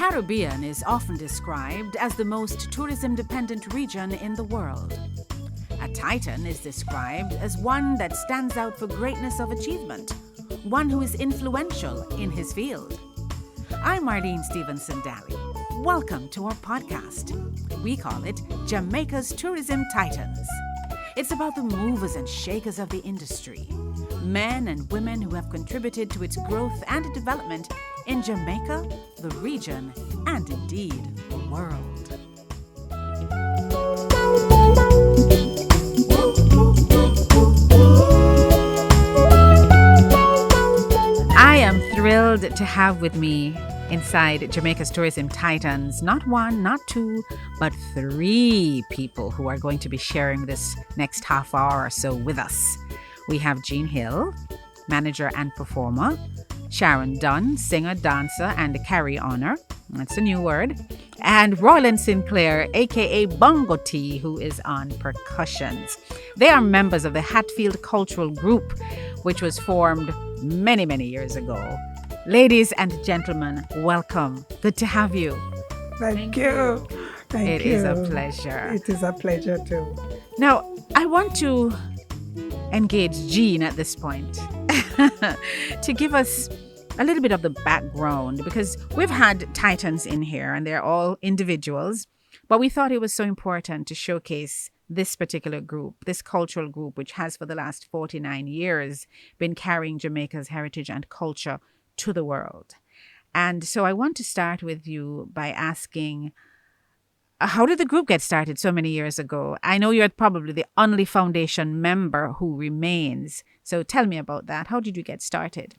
Caribbean is often described as the most tourism-dependent region in the world. A Titan is described as one that stands out for greatness of achievement, one who is influential in his field. I'm Marlene Stevenson Daly. Welcome to our podcast. We call it Jamaica's Tourism Titans. It's about the movers and shakers of the industry, men and women who have contributed to its growth and development in Jamaica, the region, and indeed the world. I am thrilled to have with me inside Jamaica's Tourism Titans, not one, not two, but three people who are going to be sharing this next half hour or so with us. We have Jean Hill, manager and performer, Sharon Dunn, singer, dancer, and carry-oner. That's a new word. And Roland Sinclair, aka Bongo T, who is on percussions. They are members of the Hatfield Cultural Group, which was formed many, many years ago. Ladies and gentlemen, welcome. Good to have you. Thank you. Thank you. It is a pleasure. It is a pleasure too. Now, I want to engage Jean at this point to give us a little bit of the background, because we've had Titans in here and they're all individuals, but we thought it was so important to showcase this particular group, this cultural group, which has for the last 49 years been carrying Jamaica's heritage and culture to the world. And so I want to start with you by asking, how did the group get started so many years ago? I know you're probably the only foundation member who remains. So tell me about that. How did you get started?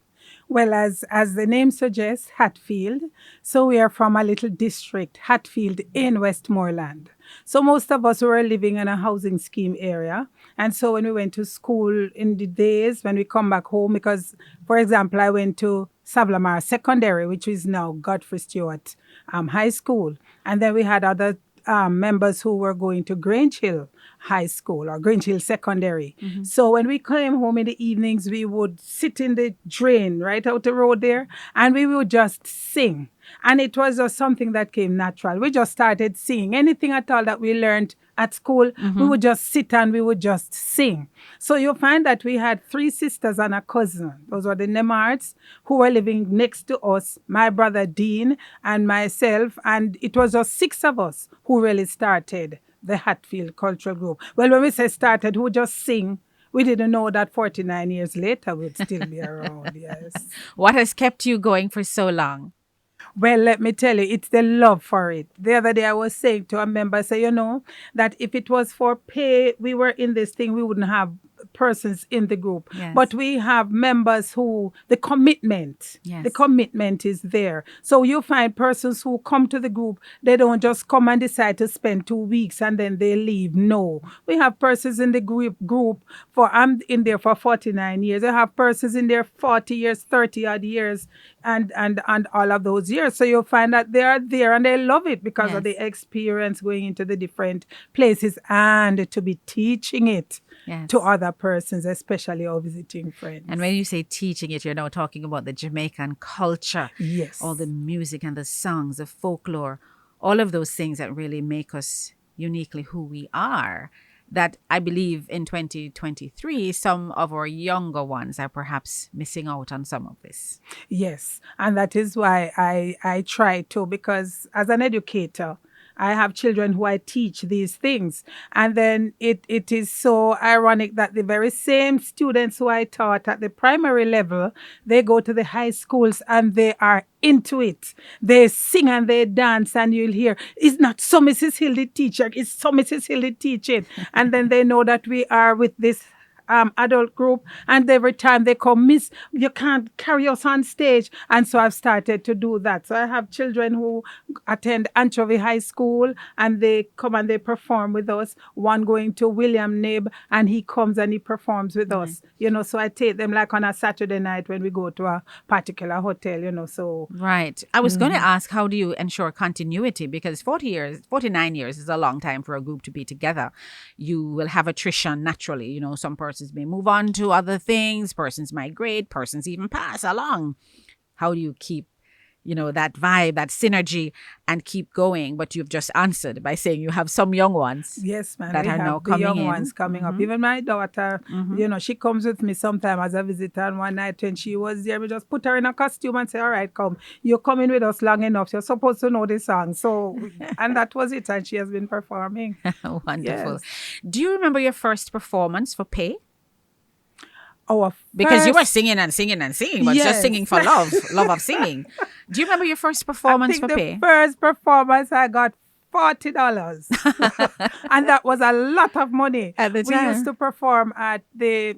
Well, as the name suggests, Hatfield. So we are from a little district, Hatfield in Westmoreland. So most of us were living in a housing scheme area. And so when we went to school in the days, when we come back home, because, for example, I went to Savlamar Secondary, which is now Godfrey Stewart High School. And then we had other members who were going to Grange Hill High School or Grange Hill Secondary. Mm-hmm. So when we came home in the evenings, we would sit in the drain right out the road there and we would just sing. And it was just something that came natural. We just started singing. Anything at all that we learned at school, we would just sit and we would just sing. So you'll find that we had three sisters and a cousin. Those were the Nemards who were living next to us, my brother Dean and myself. And it was just six of us who really started the Hatfield Cultural Group. Well, when we say started, we would just sing. We didn't know that 49 years later we'd still be around, yes. What has kept you going for so long? Well, let me tell you, it's the love for it. The other day I was saying to a member, that if it was for pay, we were in this thing, we wouldn't have persons in the group. Yes. But we have members who, the commitment is there. So you find persons who come to the group, they don't just come and decide to spend 2 weeks and then they leave. No. We have persons in the group I'm in there for 49 years. I have persons in there 40 years, 30 odd years, and all of those years. So you'll find that they are there and they love it because of the experience going into the different places and to be teaching it to other persons, especially our visiting friends. And when you say teaching it, you're now talking about the Jamaican culture. Yes. All the music and the songs, the folklore, all of those things that really make us uniquely who we are. That I believe in 2023, some of our younger ones are perhaps missing out on some of this. Yes, and that is why I try to, because as an educator, I have children who I teach these things. And then it is so ironic that the very same students who I taught at the primary level, they go to the high schools and they are into it. They sing and they dance and you'll hear, it's not so Mrs. Hill the teacher, it's so Mrs. Hill the teaching. And then they know that we are with this adult group, and every time they come, Miss, you can't carry us on stage. And so I've started to do that. So I have children who attend Anchovy High School and they come and they perform with us. One going to William Nib and he comes and he performs with us. So I take them like on a Saturday night when we go to a particular hotel, so. Right. I was going to ask, how do you ensure continuity? Because 49 years is a long time for a group to be together. You will have attrition naturally, some persons may move on to other things, persons migrate, persons even pass along. How do you keep, that vibe, that synergy, and keep going. But you've just answered by saying you have some young ones Yes, man. that We are now have the coming young in. ones coming up. Even my daughter, she comes with me sometime as a visitor. And one night when she was there, we just put her in a costume and say, all right, come. You're coming with us long enough. You're supposed to know the song. So, and that was it. And she has been performing. Wonderful. Yes. Do you remember your first performance for pay? Our Because you were first- singing and singing and singing, but just Yes. singing for love of singing. Do you remember your first I performance think for the pay? first performance I got $40. And that was a lot of money. At the We time. used to perform at the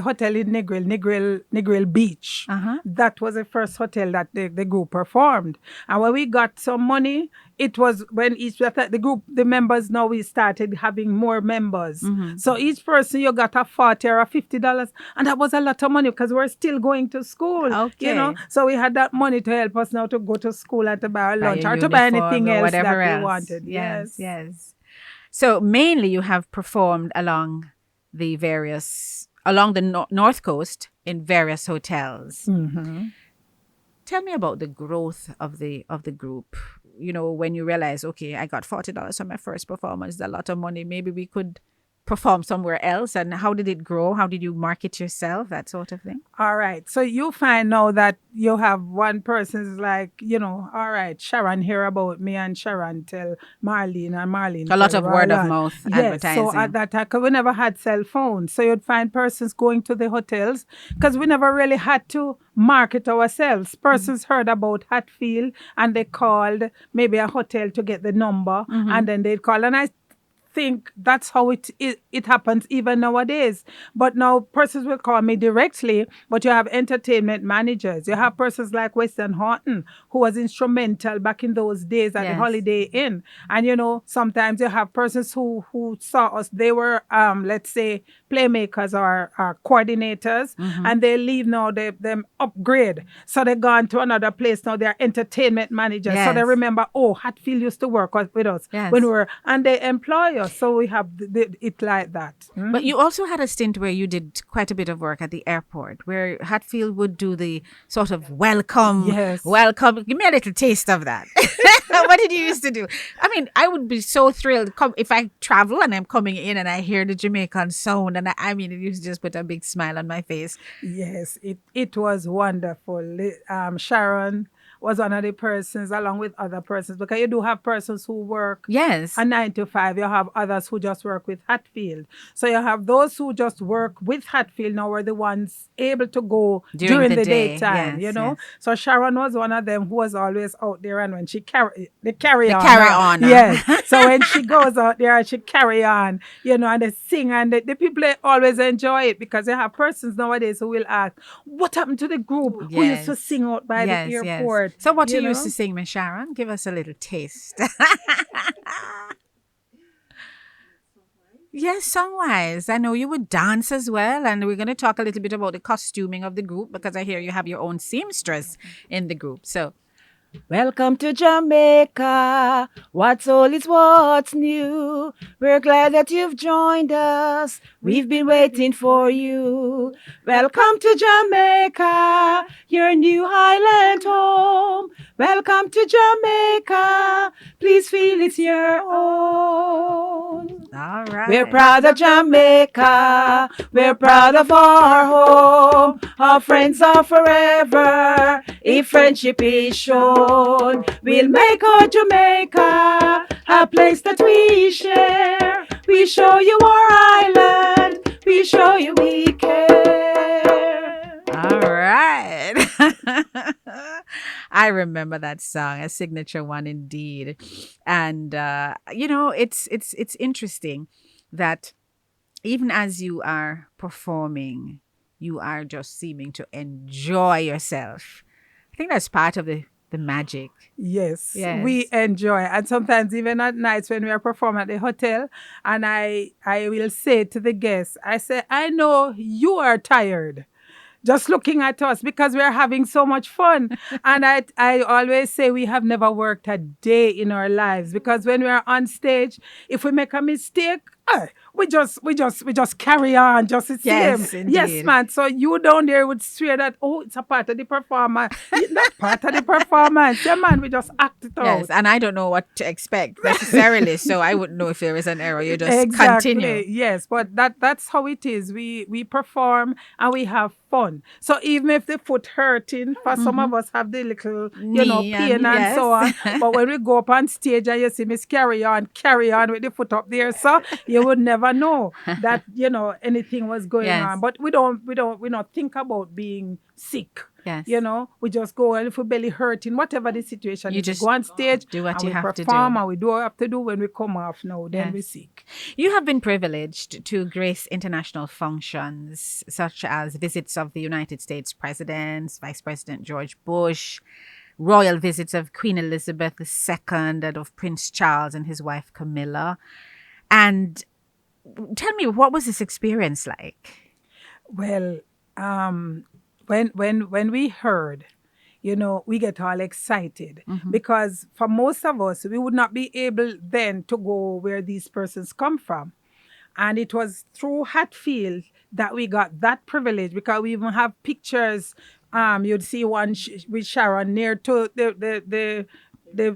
hotel in Negril Beach. Uh-huh. That was the first hotel that the group performed. And when we got some money, it was when the members now we started having more members. So each person you got a $40 or a $50. And that was a lot of money because we're still going to school. Okay. So we had that money to help us now to go to school and to buy our lunch your or to buy uniform anything or else whatever that else. we wanted. Yes. So mainly you have performed along the North Coast in various hotels. Tell me about the growth of the group. When you realize, okay, I got $40 on my first performance, a lot of money. Maybe we could perform somewhere else. And how did it grow? How did you market yourself? That sort of thing. All right. So you find now that you have one person's like, all right, Sharon hear about me and Sharon tell Marlene and Marlene. A lot tell of word of Roland. mouth Yes. advertising. So at that time, 'cause we never had cell phones. So you'd find persons going to the hotels because we never really had to market ourselves. Persons heard about Hatfield and they called maybe a hotel to get the number and then they'd call. And I think that's how it happens even nowadays. But now persons will call me directly, but you have entertainment managers. You have persons like Weston Horton, who was instrumental back in those days at the Yes. Holiday Inn. And sometimes you have persons who saw us. They were, let's say, playmakers or coordinators, and they leave now, them upgrade. So they gone to another place now, they're entertainment managers. So they Yes. remember, Hatfield used to work with us Yes. when we were, and they employ us. So we have it like that. But you also had a stint where you did quite a bit of work at the airport, where Hatfield would do the sort of welcome. Yes. Welcome. Give me a little taste of that. What did you used to do? I mean, I would be so thrilled if I travel and I'm coming in and I hear the Jamaican sound, and I mean, it used to just put a big smile on my face. Yes, it was wonderful. Sharon was one of the persons along with other persons, because you do have persons who work Yes. a 9 to 5. You have others who just work with Hatfield. So you have those who just work with Hatfield now are the ones able to go during the daytime, Yes. So Sharon was one of them who was always out there, and when she carry on. Carry-on. Yes. So when she goes out there and she carry on, and they sing, and the people always enjoy it, because you have persons nowadays who will ask, what happened to the group who used to Yes. sing out by the airport? So what you know? used to sing, Miss Sharon? Give us a little taste. Yes, song-wise. I know you would dance as well, and we're going to talk a little bit about the costuming of the group, because I hear you have your own seamstress in the group. So, Welcome to Jamaica. What's old is what's new. We're glad that you've joined us. We've been waiting for you. Welcome to Jamaica, your new Highland home. Welcome to Jamaica. Please feel it's your own. all right. We're proud of Jamaica. We're proud of our home. Our friends are forever. If friendship is shown, we'll make our Jamaica a place that we share. We show you our island. We show you we care. All right. I remember that song, a signature one indeed. And it's interesting that even as you are performing, you are just seeming to enjoy yourself. I think that's part of the magic. Yes, Yes. we enjoy. And sometimes even at nights when we are performing at the hotel, and I will say to the guests, I say, I know you are tired just looking at us, because we are having so much fun. And I always say we have never worked a day in our lives, because when we are on stage, if we make a mistake, we just carry on just the same. Yes, Yes, indeed. man. So you down there would swear that, oh, it's a part of the performance. It's not part of the performance. Yeah, man, we just act it Yes, out. and I don't know what to expect necessarily, so I wouldn't know if there is an error. You just continue. Exactly. Yes, but that's how it is. We perform and we have fun. So even if the foot hurting, for some of us have the little, Knee and pain and so on. yes. But when we go up on stage and you see Miss carry on with the foot up there, so you would never know that, anything was going Yes. on. But we don't think about being sick. Yes. We just go, and if we belly hurting, whatever the situation You is, just we go on stage do what and you we have to perform do. and we do what we have to do. When we come off now, then we Yes. sick. You have been privileged to grace international functions such as visits of the United States Presidents, Vice President George Bush, royal visits of Queen Elizabeth II and of Prince Charles and his wife Camilla. And tell me, what was this experience like? Well, when we heard, we get all excited because for most of us, we would not be able then to go where these persons come from. And it was through Hatfield that we got that privilege, because we even have pictures. You'd see one with Sharon near to the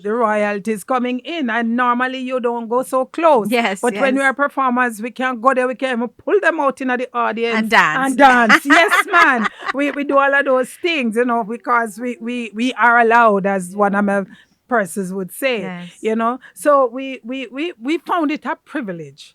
royalties coming in, and normally you don't go so close. Yes, But when yes. we are performers, we can go there. We can even pull them out into the audience And dance. And dance. Yes, man. We do all of those things, because we are allowed, as one of my persons would say. Yes. So we found it a privilege.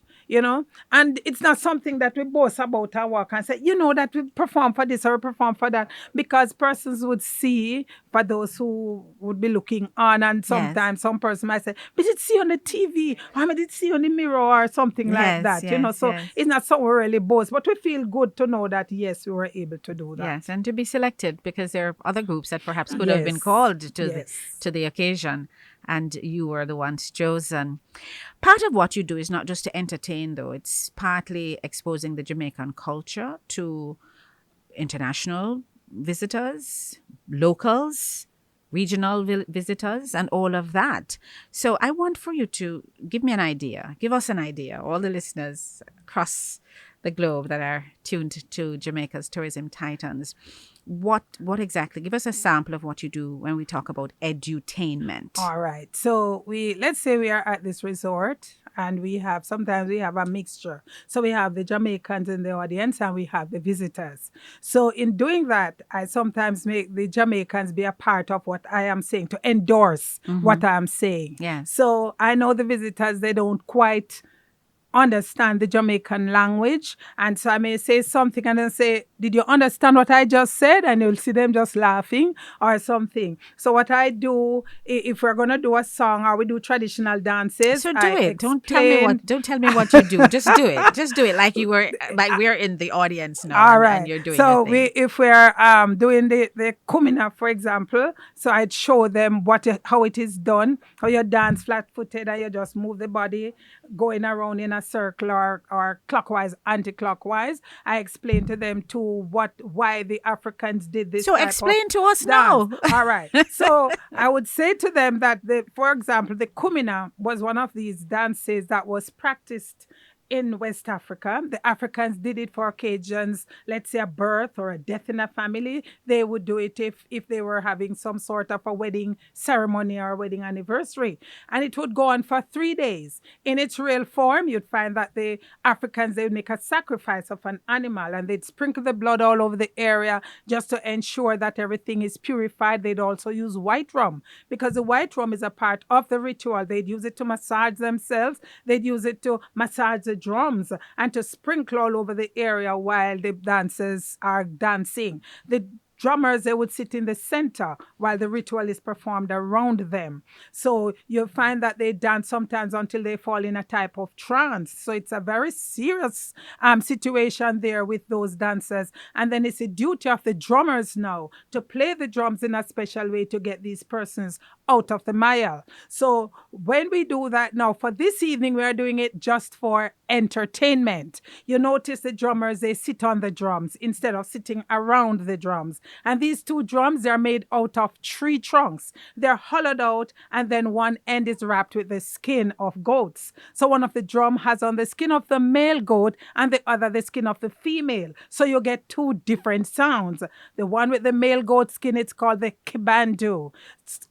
And it's not something that we boast about our work and say, that we perform for this or we perform for that, because persons would see, for those who would be looking on, and sometimes some person might say, but did see on the TV, or I did see on the mirror or something like Yes, that, yes, so yes. it's not something we really boast, but we feel good to know that, yes, we were able to do that. Yes, and to be selected, because there are other groups that perhaps could have been Yes. called to Yes. to the occasion, and you were the ones chosen. Part of what you do is not just to entertain, though. It's partly exposing the Jamaican culture to international visitors, locals, regional visitors, and all of that. So I want for you to give us an idea, all the listeners across the globe that are tuned to Jamaica's Tourism Titans. What exactly? Give us a sample of what you do when we talk about edutainment. All right. So let's say we are at this resort, and sometimes we have a mixture. So we have the Jamaicans in the audience and we have the visitors. So in doing that, I sometimes make the Jamaicans be a part of what I am saying, to endorse what I am saying. Yes. So I know the visitors, they don't quite understand the Jamaican language, and so I may say something and then say, did you understand what I just said? And you'll see them just laughing or something. So what I do, if we're going to do a song or we do traditional dances, So do I it. Don't tell me what you do. Just do it. Just do it like we're in the audience now. All right. And you're doing so your thing. if we're doing the kumina, for example, so I'd show them how it is done, how you dance flat-footed and you just move the body going around in a circle or clockwise, anti-clockwise. I explain to them too why the Africans did this. So type explain of to us dance. now. All right. So I would say to them that, for example, the kumina was one of these dances that was practiced in West Africa. The Africans did it for occasions, let's say a birth or a death in a family. They would do it if they were having some sort of a wedding ceremony or wedding anniversary. And it would go on for 3 days. In its real form, you'd find that the Africans, they would make a sacrifice of an animal and they'd sprinkle the blood all over the area just to ensure that everything is purified. They'd also use white rum, because the white rum is a part of the ritual. They'd use it to massage themselves. They'd use it to massage the drums and to sprinkle all over the area while the dancers are dancing. The drummers, they would sit in the center while the ritual is performed around them. So you'll find that they dance sometimes until they fall in a type of trance. So it's a very serious situation there with those dancers. And then it's the duty of the drummers now to play the drums in a special way to get these persons out of the mile. So when we do that now, for this evening, we are doing it just for entertainment. You notice the drummers, they sit on the drums instead of sitting around the drums. And these two drums, they're made out of tree trunks. They're hollowed out, and then one end is wrapped with the skin of goats. So one of the drum has on the skin of the male goat and the other the skin of the female. So you get two different sounds. The one with the male goat skin, it's called the kibandu.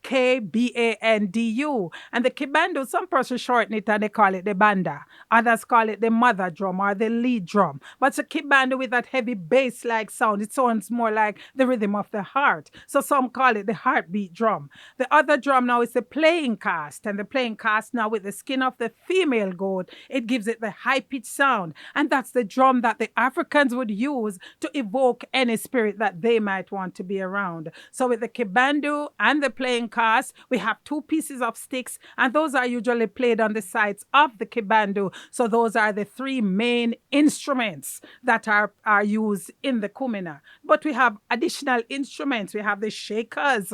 Kbandu. And the kibandu, some persons shorten it and they call it the banda. Others call it the mother drum or the lead drum. But it's a kibandu with that heavy bass-like sound. It sounds more like the rhythm of the heart. So some call it the heartbeat drum. The other drum now is the playing cast. And the playing cast now with the skin of the female goat, it gives it the high-pitched sound. And that's the drum that the Africans would use to evoke any spirit that they might want to be around. So with the kibandu and the playing cast, we have two pieces of sticks, and those are usually played on the sides of the kibandu. So those are the three main instruments that are used in the kumina. But we have additional instruments. We have the shakers.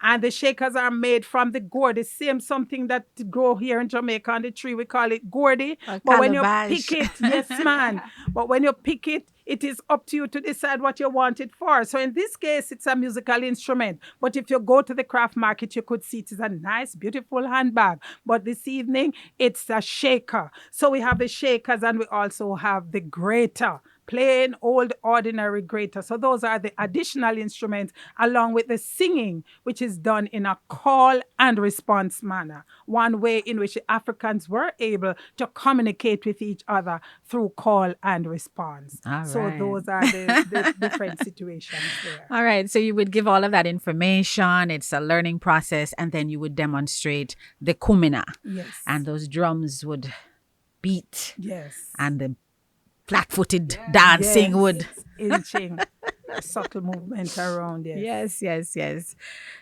And the shakers are made from the gourd, the same something that grow here in Jamaica on the tree. We call it gourdy. But when you pick it, yes, man. But when you pick it, it is up to you to decide what you want it for. So in this case, it's a musical instrument. But if you go to the craft market, you could see it is a nice, beautiful handbag. But this evening, it's a shaker. So we have the shakers and we also have the grater. Plain old ordinary grater. So those are the additional instruments along with the singing, which is done in a call and response manner. One way in which the Africans were able to communicate with each other through call and response. So those are the different situations there. All right. So you would give all of that information. It's a learning process. And then you would demonstrate the kumina. Yes. And those drums would beat. Yes. And the flat-footed dancing would inching a subtle movement around it. Yes.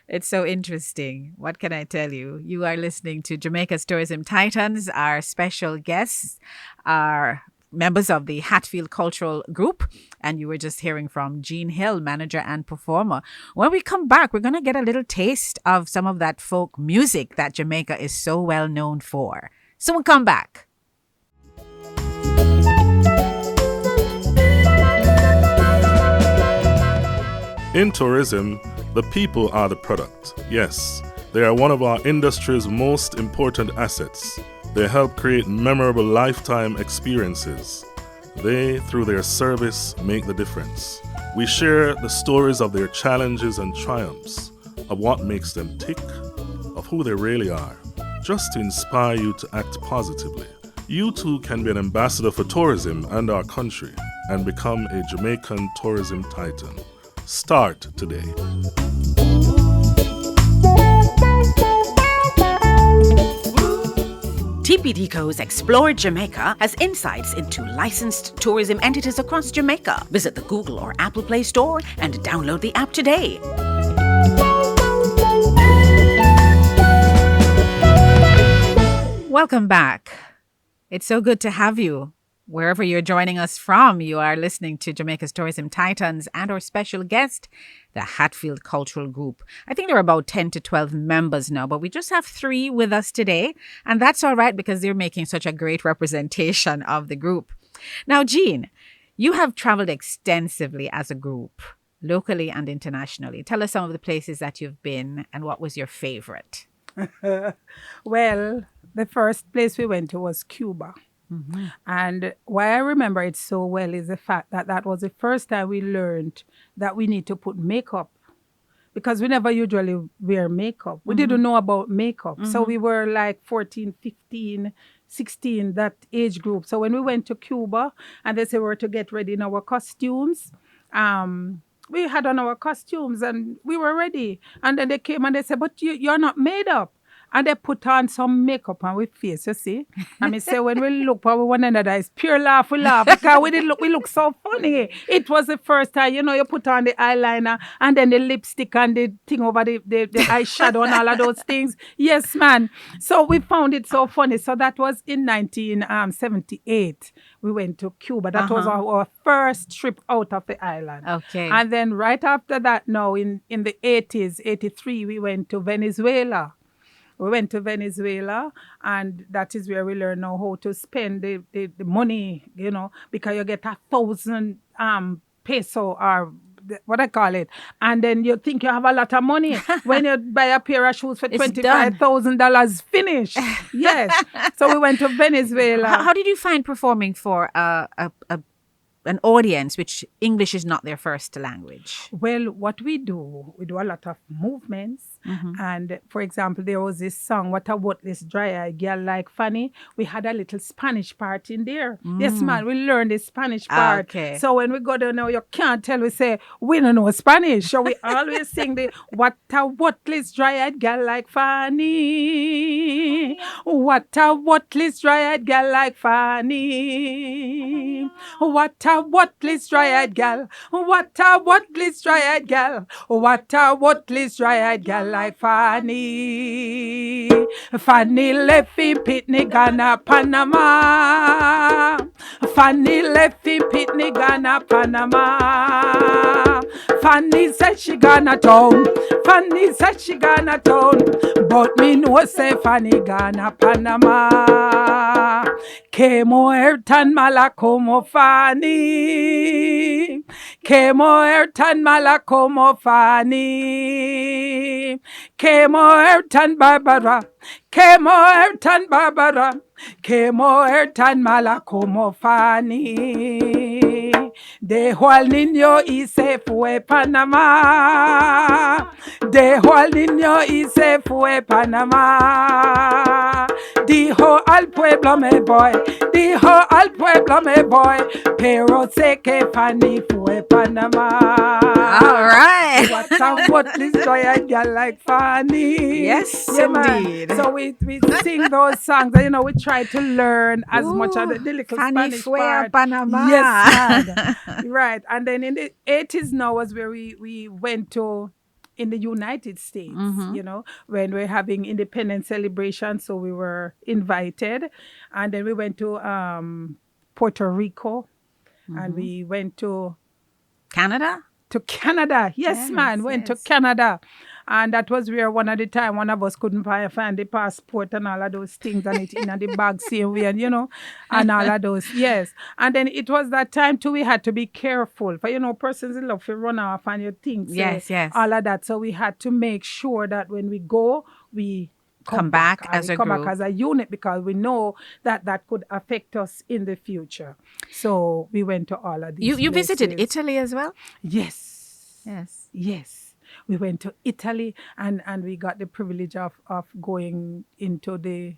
It's so interesting. What can I tell you? You are listening to Jamaica's Tourism Titans. Our special guests are members of the Hatfield Cultural Group, and you were just hearing from Jean Hill, manager and performer. When we come back, we're going to get a little taste of some of that folk music that Jamaica is so well known for. So we'll come back. In tourism, the people are the product. Yes, they are one of our industry's most important assets. They help create memorable lifetime experiences. They, through their service, make the difference. We share the stories of their challenges and triumphs, of what makes them tick, of who they really are, just to inspire you to act positively. You too can be an ambassador for tourism and our country and become a Jamaican tourism titan. Start today. TPDCo's Explore Jamaica has insights into licensed tourism entities across Jamaica. Visit the Google or Apple Play Store and download the app today. Welcome back. It's so good to have you. Wherever you're joining us from, you are listening to Jamaica's Tourism Titans and our special guest, the Hatfield Cultural Group. I think there are about 10 to 12 members now, but we just have 3 with us today. And that's all right because they're making such a great representation of the group. Now, Jean, you have traveled extensively as a group, locally and internationally. Tell us some of the places that you've been and what was your favorite. Well, the first place we went to was Cuba. Mm-hmm. And why I remember it so well is the fact that that was the first time we learned that we need to put makeup, because we never usually wear makeup. We didn't know about makeup. So we were like 14, 15, 16, that age group. So when we went to Cuba and they said we were to get ready in our costumes, we had on our costumes and we were ready. And then they came and they said, but you're not made up. And they put on some makeup on we face, you see. And me say when we look for one another, it's pure laugh, we laugh because we look so funny. It was the first time, you put on the eyeliner and then the lipstick and the thing over the eyeshadow and all of those things. Yes, man. So we found it so funny. So that was in 1978. We went to Cuba. That was our first trip out of the island. Okay. And then right after that, now in the 80s, 83, we went to Venezuela. We went to Venezuela, and that is where we learn now how to spend the money, because you get 1,000 peso or what I call it. And then you think you have a lot of money. When you buy a pair of shoes for $25,000, finish. Yes. So we went to Venezuela. How did you find performing for an audience which English is not their first language? Well, what we do a lot of movements. And for example, there was this song, What a Worthless Dry-Eyed Girl Like Fanny. We had a little Spanish part in there. Yes, man, we learned the Spanish part. Okay. So when we go there now, you can't tell, we say, we don't know Spanish. So we always sing the What a Worthless Dry-Eyed Girl Like Fanny. What a worthless dry-eyed girl like Fanny. What a worthless dry-eyed girl. What a worthless dry-eyed girl. What a worthless dry-eyed girl like Fanny. Fanny left in Pitney, Ghana, Panama. Fanny left in Pitney, Ghana, Panama. Fanny said she gonna town. Fanny said she gonna town. But me no say Fanny gonna Panama. Kemo Ertan Malakomo Fanny. Kemo Ertan Malakomo Fanny. Kemo Ertan Barbara. Kemo Ertan Barbara. Kemo Ertan Malakomo Fanny. De whole niño y se fue Panama. De whole niño y se fue Panama. Dijo al pueblo me voy. Dijo al pueblo me voy. Pero sé que Fanny fue Panama. All right. What a worthless dry-eyed girl like Fanny. Yes, Man. indeed. So we sing those songs. We try to learn as much of the little Fanny Spanish fue a part. Panama. Yes, man. Right. And then in the 80s now was where we went to in the United States, when we're having independence celebration. So we were invited. And then we went to Puerto Rico. And we went to Canada? To Canada. Yes, man. Went to Canada. And that was where one of us couldn't find the passport and all of those things and it in the bag same way, and and all of those. Yes. And then it was that time too, we had to be careful. For, persons in love to run off and your things. Yes. All of that. So we had to make sure that when we go, we come back as a come group. back as a unit, because we know that could affect us in the future. So we went to all of these You visited places. Italy as well? Yes. Yes. We went to Italy and we got the privilege of going into the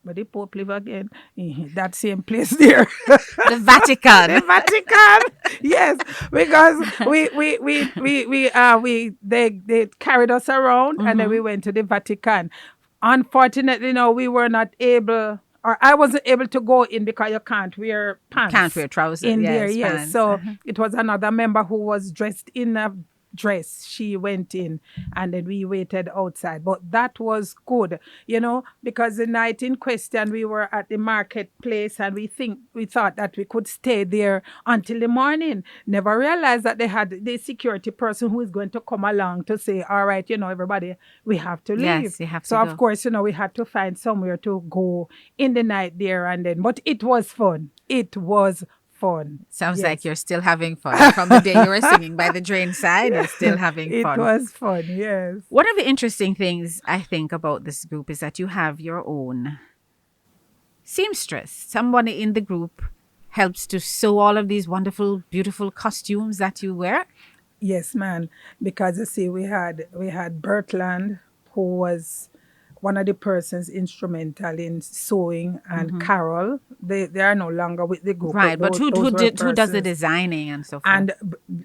where the Pope live again, that same place there. The Vatican. The Vatican. Yes, because they carried us around and then we went to the Vatican. Unfortunately, we were not able, or I wasn't able to go in because you can't wear pants. Can't wear trousers. In there, yes. Pants. So it was another member who was dressed in a dress. She went in and then we waited outside. But that was good, because the night in question we were at the marketplace and we thought that we could stay there until the morning. Never realized that they had the security person who is going to come along to say, all right, everybody, we have to leave. Yes, you have to so go. Of course, we had to find somewhere to go in the night there and then. But it was fun. It was fun. Sounds like you're still having fun. From the day you were singing by the drain side, you're still having fun. It was fun, yes. One of the interesting things I think about this group is that you have your own seamstress. Somebody in the group helps to sew all of these wonderful, beautiful costumes that you wear. Yes, man. Because you see, we had Bertland, who was one of the persons instrumental in sewing and Carol. They are no longer with the group. Right, but who those were who does the persons. designing and so forth? And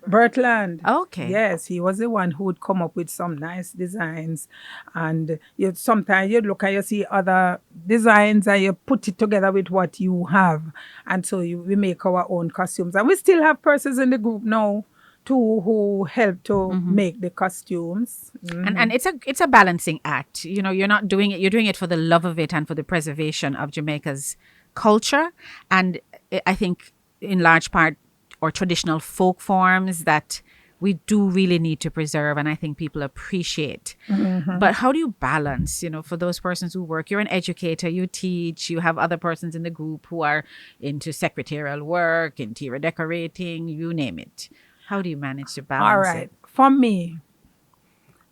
Bertland. Okay. Yes, he was the one who would come up with some nice designs. And sometimes you look and you see other designs and you put it together with what you have. And so we make our own costumes. And we still have persons in the group now too who help to make the costumes. And it's a balancing act. You know, you're not doing it, you're doing it for the love of it and for the preservation of Jamaica's culture. And I think in large part, or traditional folk forms that we do really need to preserve, and I think people appreciate. But how do you balance, you know, for those persons who work? You're an educator, you teach, you have other persons in the group who are into secretarial work, interior decorating, you name it. How do you manage to balance All right. it? For me,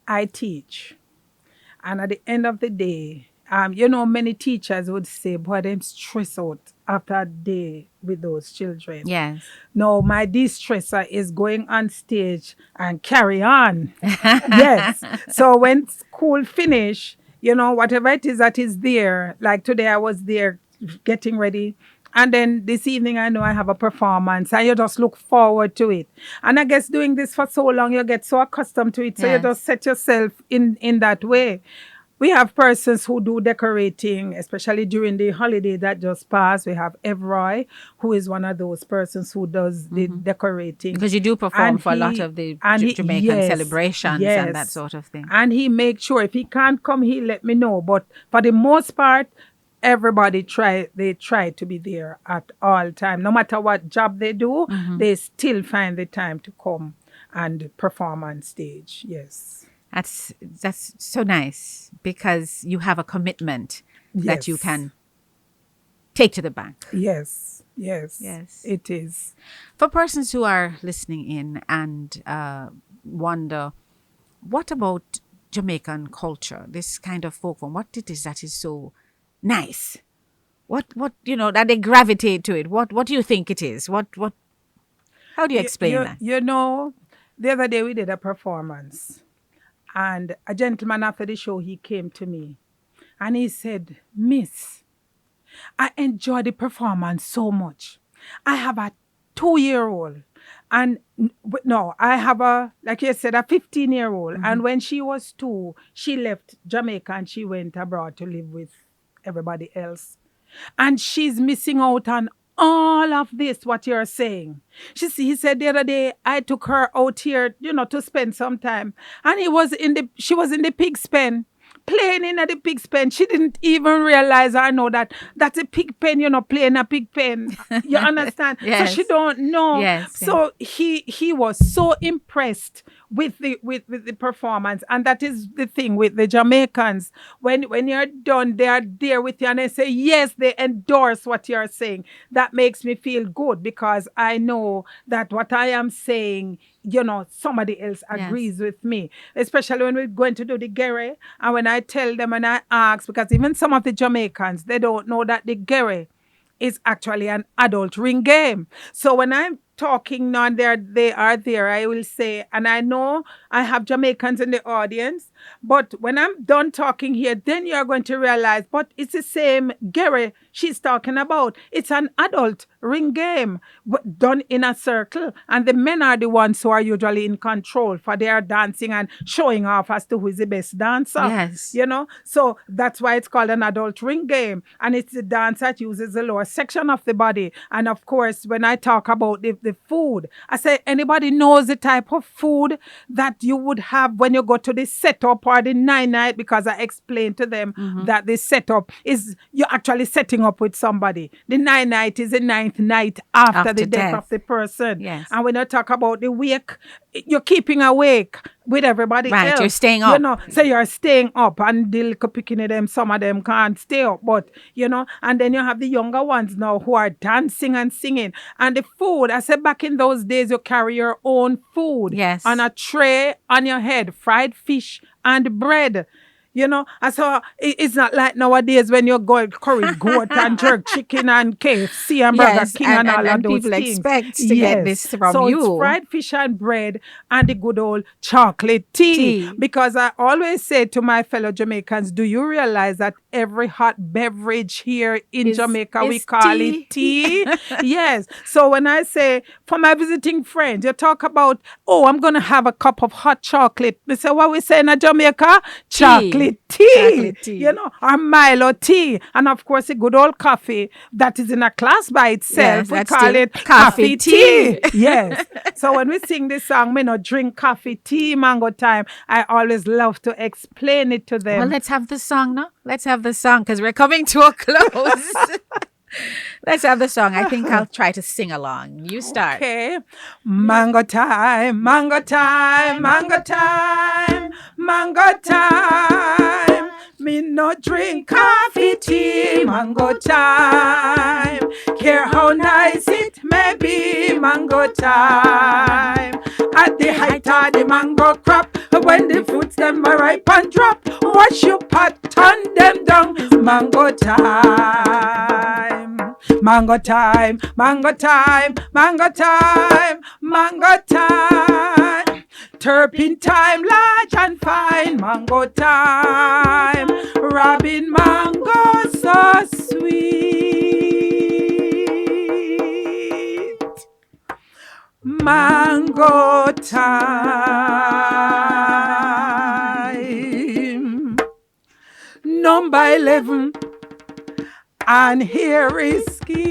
I teach. And at the end of the day, many teachers would say, boy, them stress out after a day with those children. Yes. No, my de-stressor is going on stage and carry on. Yes. So when school finish, whatever it is that is there, like today I was there getting ready. And then this evening, I know I have a performance and you just look forward to it. And I guess doing this for so long, you get so accustomed to it. So you just set yourself in that way. We have persons who do decorating, especially during the holiday that just passed. We have Evroy, who is one of those persons who does the decorating. Because you do perform for a lot of the Jamaican celebrations and that sort of thing. And he makes sure if he can't come, he let me know. But for the most part, everybody try to be there at all time. No matter what job they do, they still find the time to come and perform on stage. Yes. That's so nice because you have a commitment that you can take to the bank. Yes. It is. For persons who are listening in and wonder, what about Jamaican culture, this kind of folk form, what it is that is so nice? What that they gravitate to it? What do you think it is? How do you explain that? The other day we did a performance. And a gentleman after the show, he came to me and he said, Miss, I enjoyed the performance so much. I have a 2-year-old and I have like you said, a 15-year-old. And when she was 2, she left Jamaica and she went abroad to live with everybody else. And she's missing out on all of this, what you're saying. He said the other day, I took her out here, to spend some time. And she was in the pig's pen, playing in the pig's pen. She didn't even realize or know that that's a pig pen, playing a pig pen. You understand? Yes. So she don't know. Yes. So he was so impressed with the performance. And that is the thing with the Jamaicans. When you're done, they are there with you and they say, yes, they endorse what you're saying. That makes me feel good because I know that what I am saying, somebody else agrees with me. Especially when we're going to do the gere. And when I tell them and I ask, because even some of the Jamaicans, they don't know that the gere is actually an adult ring game. So when I'm talking now and they are there, I will say, and I know I have Jamaicans in the audience, but when I'm done talking here, then you're going to realize, but it's the same gere she's talking about. It's an adult ring game done in a circle, and the men are the ones who are usually in control for their dancing and showing off as to who is the best dancer. Yes. So that's why it's called an adult ring game, and it's the dance that uses the lower section of the body. And of course, when I talk about the food, I say, anybody knows the type of food that you would have when you go to the setup or the night, because I explained to them that the setup is you're actually setting up with somebody. The night is the 9th night after the death of the person. Yes. And when you talk about the wake, you're keeping awake with everybody else. Right, you're staying up. So you're staying up, and the little picking of them, some of them can't stay up, but and then you have the younger ones now who are dancing and singing. And the food, I said back in those days, you carry your own food yes. on a tray on your head, fried fish and bread. And so it's not like nowadays when you go curry goat and jerk chicken and KFC and Burger Yes, King and all of and those people things. expect to get this from so you. it's fried fish and bread and the good old chocolate tea. Because I always say to my fellow Jamaicans, do you realize that every hot beverage here in Jamaica, we call it tea? Yes. So when I say, for my visiting friends, you talk about, I'm going to have a cup of hot chocolate. They say, what we say in Jamaica? Chocolate tea. Or Milo tea. And of course, a good old coffee that is in a class by itself. Yes, we that's call still it coffee tea. Yes. So when we sing this song, me not drink coffee tea, mango time, I always love to explain it to them. Well, let's have the song now. Let's have the song because we're coming to a close. Let's have the song. I think I'll try to sing along. You start. Okay. Mango time, mango time, mango time, mango time. Me no drink coffee, tea, mango time. Care how nice it may be, mango time. At the height of the mango crop, when the fruits them are ripe and drop, wash your pot, turn them down, mango time. Mango time, mango time, mango time, mango time. Terpene time, large and fine, mango time. Robin mango so sweet. Mango time. Number 11. And here is skin.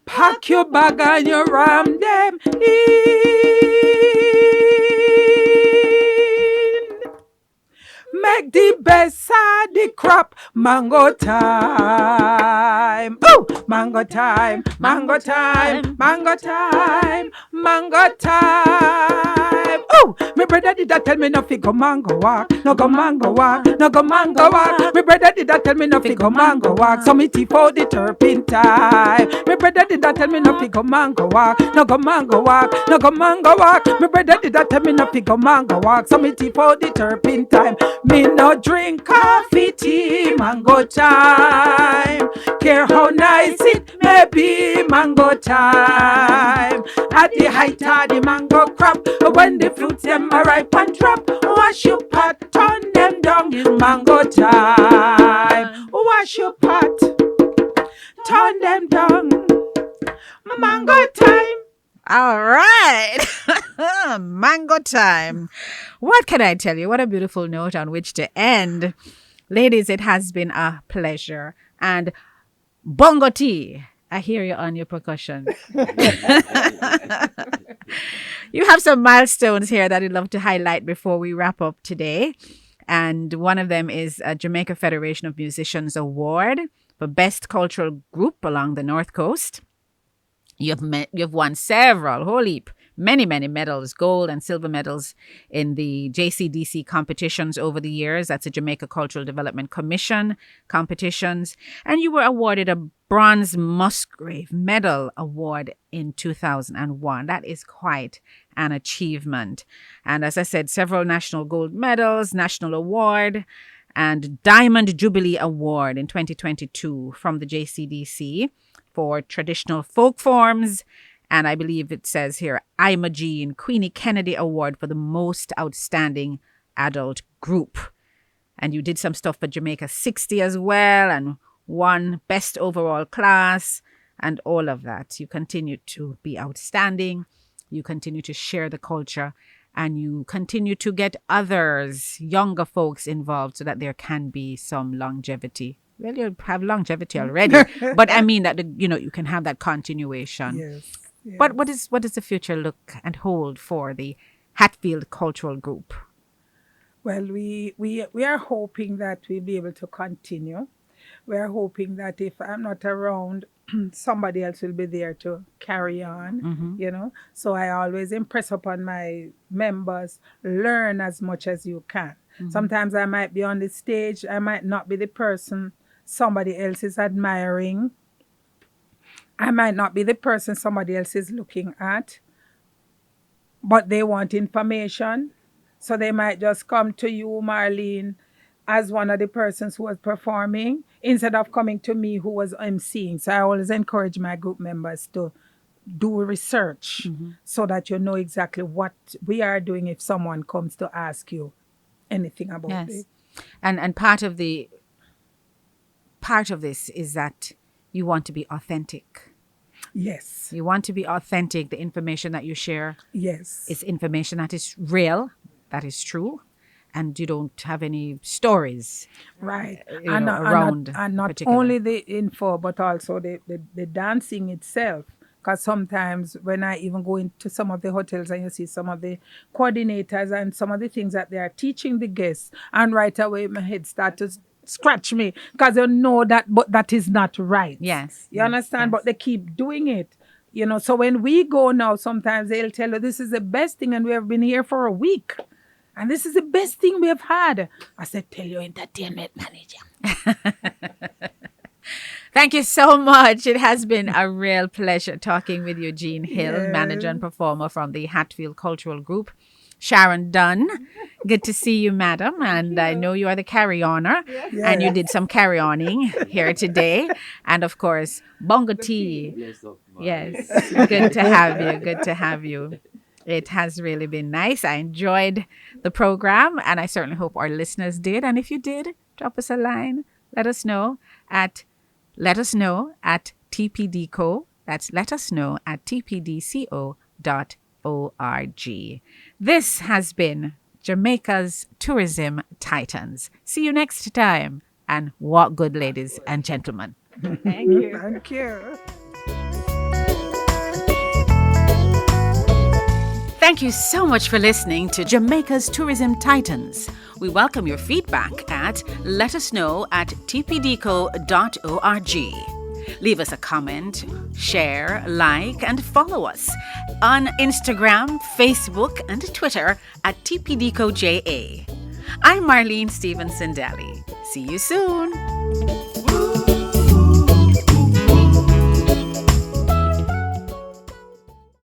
Pack your bag and you ram them in. Make the best of the crop. Mango time. Oh, mango time, mango time, mango time, mango time. Oh, my brother did that tell me no fi go mango walk, no go mango walk, no go mango walk. My brother did that tell me no fi go mango walk, so me tea for the terpene time. My brother did that tell me no fi go mango walk, no go mango walk, no go mango walk. My brother did that tell me no fi go mango walk, so me tea for the terpene time. Me no drink coffee, tea, mango time. Care how nice it may be, mango time. At the height of the mango crop, when the fruits them are ripe and drop, wash your pot, turn them down, mango time. Wash your pot, turn them down, mango time. All right. Mango time. What can I tell you? What a beautiful note on which to end. Ladies, it has been a pleasure. And bongo tea, I hear you on your percussion. You have some milestones here that I'd love to highlight before we wrap up today. And one of them is a Jamaica Federation of Musicians Award for Best Cultural Group along the North Coast. You've won several, whole heap, many medals, gold and silver medals in the JCDC competitions over the years. That's the Jamaica Cultural Development Commission competitions. And you were awarded a Bronze Musgrave Medal Award in 2001. That is quite an achievement. And as I said, several national gold medals, national award, and Diamond Jubilee Award in 2022 from the JCDC for traditional folk forms. And I believe it says here, Ima Jean Queenie Kennedy Award for the most outstanding adult group. And you did some stuff for Jamaica 60 as well, and won best overall class and all of that. You continue to be outstanding. You continue to share the culture, and you continue to get others, younger folks involved so that there can be some longevity. Well, you have longevity already, but I mean that, you can have that continuation. Yes. But what does the future look and hold for the Hatfield Cultural Group? Well, we are hoping that we'll be able to continue. We are hoping that if I'm not around, somebody else will be there to carry on, So I always impress upon my members, learn as much as you can. Sometimes I might be on the stage, I might not be the person somebody else is admiring. I might not be the person somebody else is looking at. but they want information. So they might just come to you, Marlene, as one of the persons who was performing instead of coming to me who was emceeing. So I always encourage my group members to do research so that you know exactly what we are doing if someone comes to ask you anything about Yes. it. And part of this is that you want to be authentic. Yes. You want to be authentic. The information that you share Yes. is information that is real, that is true, and you don't have any stories. Right. you know, around and not particular. only the info, but also the dancing itself. Because sometimes when I even go into some of the hotels and you see some of the coordinators and some of the things that they are teaching the guests, and right away my head starts to scratch me because you know that, but that is not right. Yes. You understand? Yes. But they keep doing it. You know, so when we go now, sometimes they'll tell you this is the best thing and we have been here for a week. And this is the best thing we have had. I said, tell your entertainment manager. Thank you so much. It has been a real pleasure talking with you, Jean Hill, Yes. manager and performer from the Hatfield Cultural Group. Sharon Dunn, good to see you, madam. And I know you are the carry-oner, and you did some carry-oning here today. And of course, Bongo T. Yes, good to have you. Good to have you. It has really been nice. I enjoyed the program, and I certainly hope our listeners did. And if you did, drop us a line. Let us know at TPDco. That's let us know at tpdco.org. This has been Jamaica's Tourism Titans. See you next time, and walk good, ladies and gentlemen. Thank you. Thank you. Thank you so much for listening to Jamaica's Tourism Titans. We welcome your feedback at letusknow@tpdco.org. Leave us a comment, share, like, and follow us on Instagram, Facebook, and Twitter at TPDCOJA. I'm Marlene Stevenson Daly. See you soon.